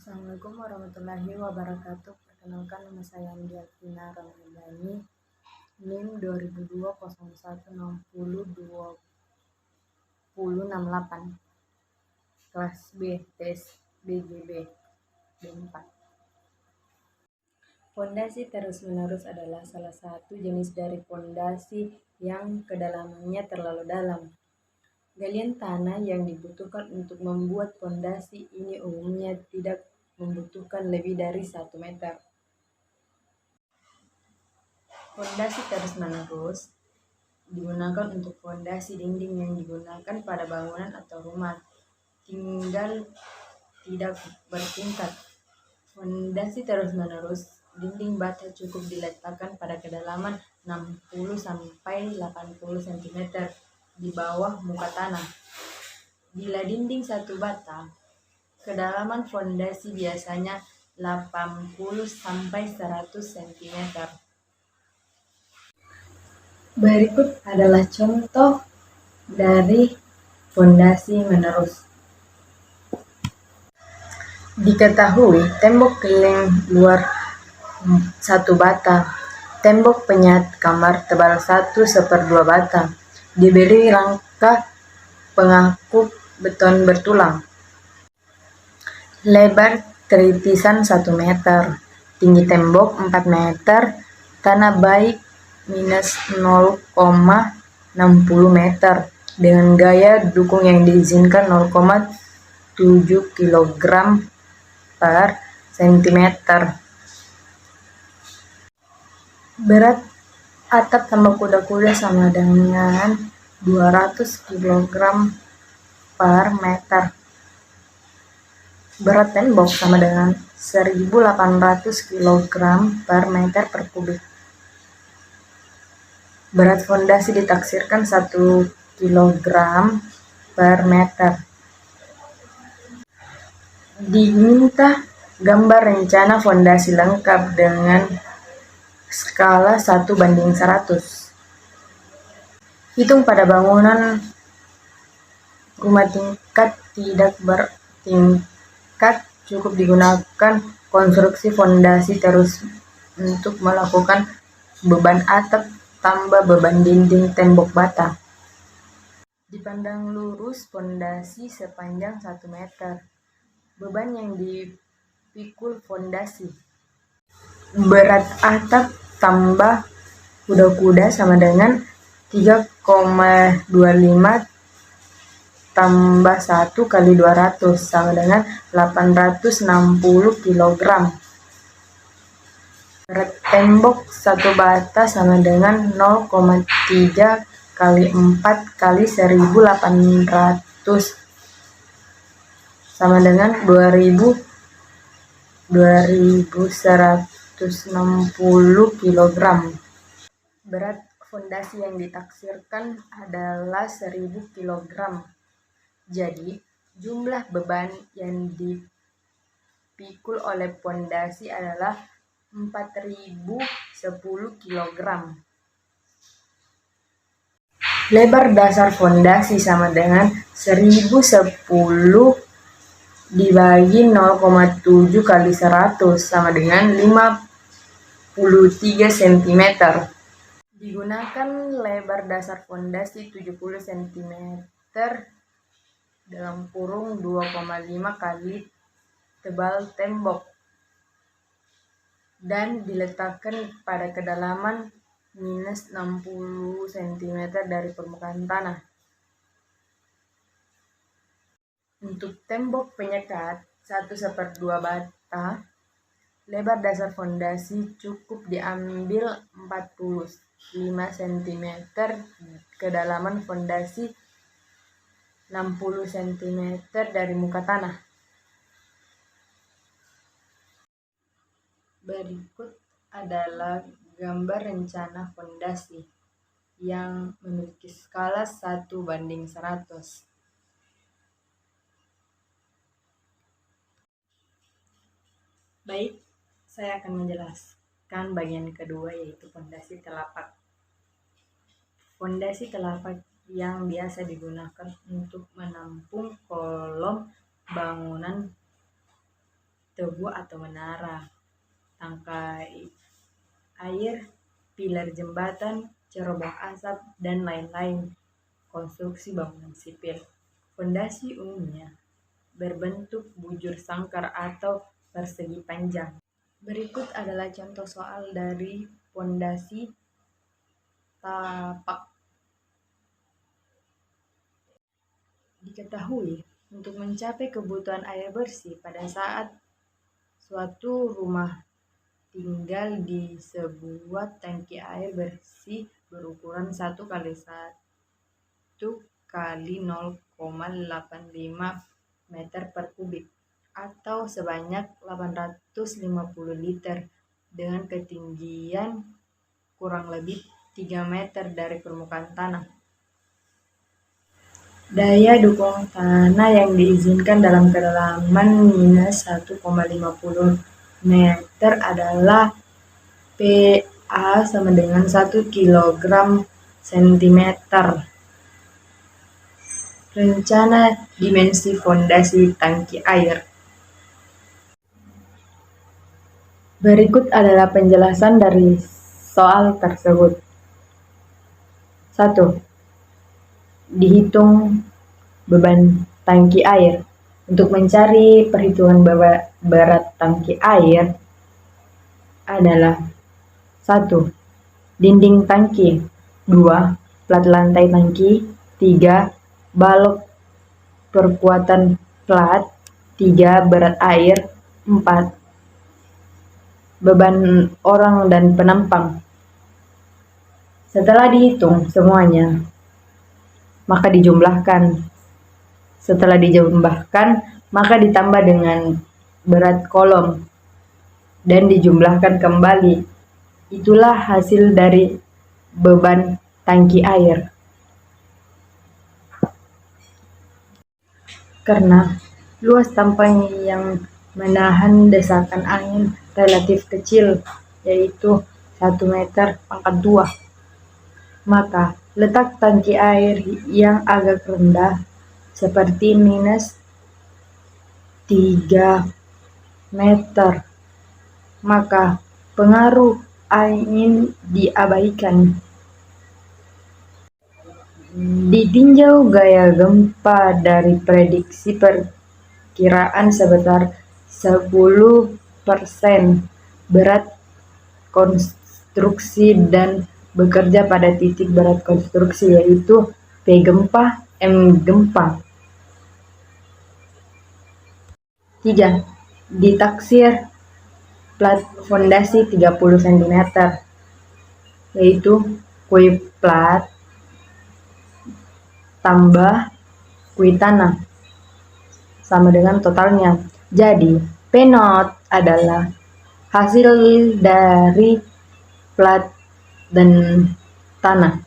Assalamualaikum warahmatullahi wabarakatuh. Perkenalkan, nama saya Andi Alvina Ramadhani, NIM 200201602068, kelas B, tes BGB B4. Fondasi terus-menerus adalah salah satu jenis dari fondasi yang kedalamannya terlalu dalam. Galian tanah yang dibutuhkan untuk membuat fondasi ini umumnya tidak membutuhkan lebih dari 1 meter. Fondasi terus-menerus digunakan untuk fondasi dinding yang digunakan pada bangunan atau rumah tinggal tidak bertingkat. Fondasi terus-menerus dinding bata cukup diletakkan pada kedalaman 60-80 cm di bawah muka tanah. Bila dinding satu bata, kedalaman fondasi biasanya 80-100 cm. Berikut adalah contoh dari fondasi menerus. Diketahui tembok keliling luar 1 bata, tembok penyat kamar tebal 1/2 bata, diberi rangka pengakup beton bertulang. Lebar teritisan 1 meter, tinggi tembok 4 meter, tanah baik -0,60 meter, dengan gaya dukung yang diizinkan 0,7 kg per cm. Berat atap tambah kuda-kuda sama dengan 200 kg per meter. Berat tembok sama dengan 1.800 kg per meter per kubik. Berat fondasi ditaksirkan 1 kg per meter. Diminta gambar rencana fondasi lengkap dengan skala 1:100. Hitung pada bangunan rumah tingkat tidak bertingkat cukup digunakan konstruksi fondasi terus untuk melakukan beban atap tambah beban dinding tembok bata. Dipandang lurus fondasi sepanjang 1 meter. Beban yang dipikul fondasi. Berat atap tambah kuda-kuda sama dengan 3,25 tambah 1 kali 200 sama dengan 860 kg. Berat tembok 1 bata sama dengan 0,3 kali 4 kali 1.800 sama dengan 2.160 kg. Berat fondasi yang ditaksirkan adalah 1.000 kg. Jadi, jumlah beban yang dipikul oleh fondasi adalah 4.010 kg. Lebar dasar fondasi sama dengan 1.010 dibagi 0,7 kali 100 sama dengan 53 cm. Digunakan lebar dasar fondasi 70 cm (2,5 kali tebal tembok) dan diletakkan pada kedalaman -60 cm dari permukaan tanah. Untuk tembok penyekat 1/2 bata, lebar dasar fondasi cukup diambil 45 cm, kedalaman fondasi 60 cm dari muka tanah. Berikut adalah gambar rencana fondasi yang memiliki skala 1:100. Baik, saya akan menjelaskan bagian kedua, yaitu fondasi telapak. Fondasi telapak yang biasa digunakan untuk menampung kolom bangunan tebu atau menara, tangkai air, pilar jembatan, cerobong asap, dan lain-lain. Konstruksi bangunan sipil. Fondasi umumnya berbentuk bujur sangkar atau persegi panjang. Berikut adalah contoh soal dari fondasi tapak. Diketahui, untuk mencapai kebutuhan air bersih pada saat suatu rumah tinggal di sebuah tangki air bersih berukuran 1 kali 1 kali 0,85 meter per kubik atau sebanyak 850 liter dengan ketinggian kurang lebih 3 meter dari permukaan tanah. Daya dukung tanah yang diizinkan dalam kedalaman minus 1,50 meter adalah PA sama dengan 1 kg cm. Rencana dimensi fondasi tangki air. Berikut adalah penjelasan dari soal tersebut. 1. Dihitung beban tangki air. Untuk mencari perhitungan berat tangki air adalah 1. Dinding tangki, 2. Plat lantai tangki, 3. Balok perkuatan plat, 3. Berat air, 4. Beban orang dan penampang. Setelah dihitung semuanya, maka dijumlahkan. Setelah dijumlahkan, maka ditambah dengan berat kolom dan dijumlahkan kembali. Itulah hasil dari beban tangki air. Karena luas tampang yang menahan desakan angin relatif kecil, yaitu 1 meter pangkat 2, maka letak tangki air yang agak rendah seperti minus 3 meter, maka pengaruh angin diabaikan. Ditinjau gaya gempa dari prediksi perkiraan sebesar 10% berat konstruksi dan bekerja pada titik berat konstruksi, yaitu P gempa, M gempa. 3. Ditaksir plat fondasi 30 cm, yaitu kui plat tambah kui tanah sama dengan totalnya. Jadi P0 adalah hasil dari plat dan tanah.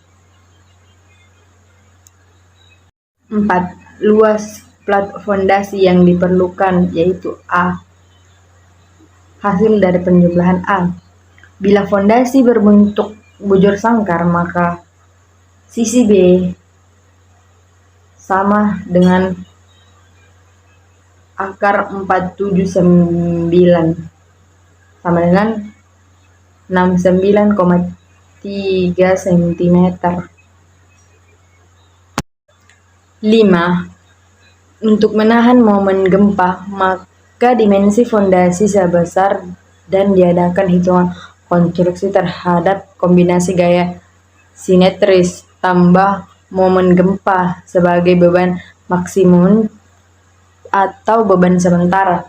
4. Luas plat fondasi yang diperlukan, yaitu A. Hasil dari penjumlahan A. Bila fondasi berbentuk bujur sangkar, maka sisi B sama dengan akar 479 sama dengan 69,3 cm. 5. Untuk menahan momen gempa, maka dimensi fondasi sebesar dan diadakan hitungan konstruksi terhadap kombinasi gaya simetris tambah momen gempa sebagai beban maksimum atau beban sementara.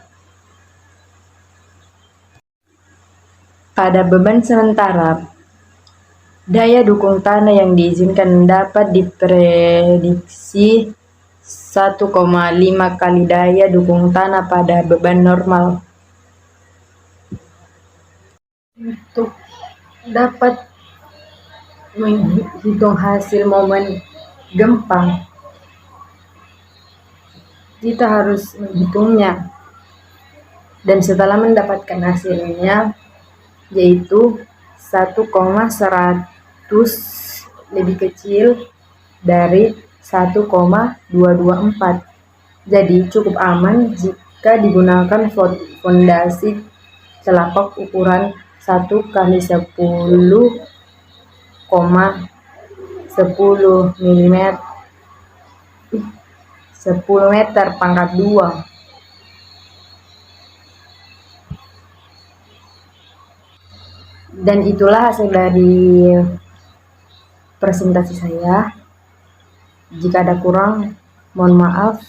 Pada beban sementara, daya dukung tanah yang diizinkan dapat diprediksi 1,5 kali daya dukung tanah pada beban normal. Untuk dapat menghitung hasil momen gempa, kita harus menghitungnya, dan setelah mendapatkan hasilnya, yaitu 1,100 lebih kecil dari 1,224. Jadi cukup aman Jika digunakan fondasi telapak ukuran 1 kali 10,10 mm 10 meter pangkat 2. Dan itulah hasil dari presentasi saya. Jika ada kurang, mohon maaf.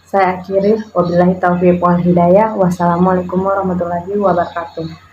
Saya akhiri. Wabillahi taufiq wal hidayah. Wassalamualaikum warahmatullahi wabarakatuh.